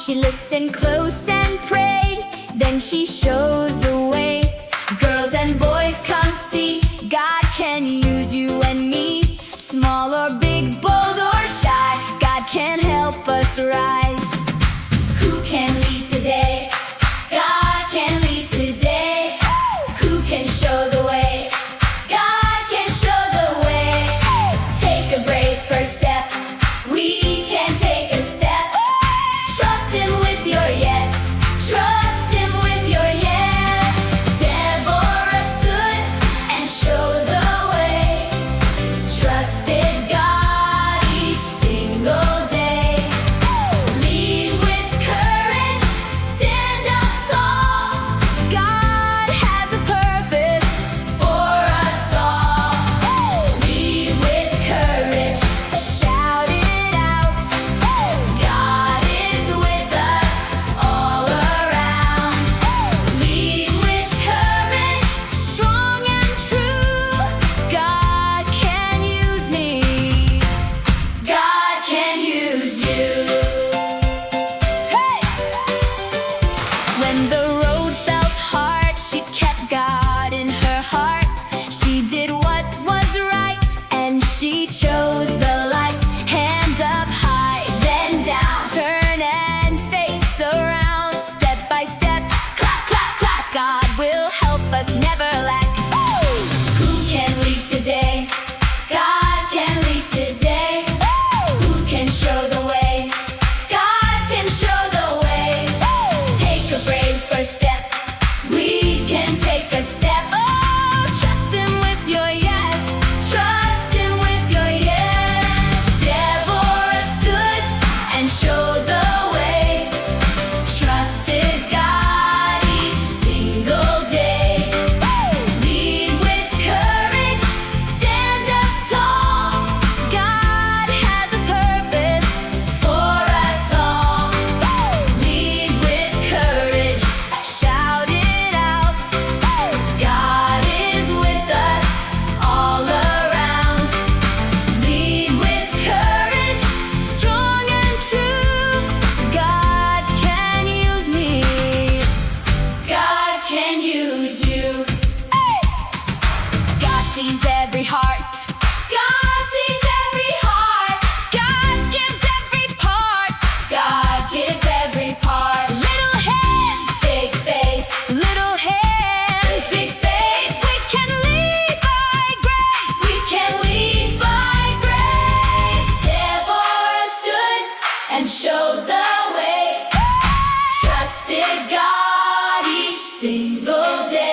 She listened close and prayed, then she shows the way. Girls and boys, come see, God can use you and me. Small or big, bold or shy, God can help us rise. Who can lead today? God can lead today. Who can show the way? God can show the way. Take a brave first step. We can take a step. Trust Him with your yes. Trust Him with your yes. Deborah stood and showed the way. Trusted God each single day. Lead with courage, stand up tall. God has a purpose for us all. Lead with courage, shout it out. God is with us all around. Lead with courage, strong and true. God can use me. God can use you. Hey! When the road felt hard, she kept God in her heart. She did what was right, and she chose the light. Hands up high, then down, turn and face around. Step by step, clap, clap, clap. God will help us never lack. Who can lead today? God can lead today. Who can show the way? God can show the way. Take a brave first step. We can take a step. Oh, trust Him with your yes. Trust Him with your yes. Deborah stood and showed the way. Trusted God each single day. Lead with courage, stand up tall. God has a purpose for us all. Lead with courage, shout it out. God is with us all around. Lead with courage, strong and true. God can use me. God can use you. God sees every heart. God sees every heart. God gives every part. God gives every part. Little hands, big faith. Little hands, big faith. We can lead by grace. We can lead by grace. Deborah stood and showed the way. Trusted God each single day.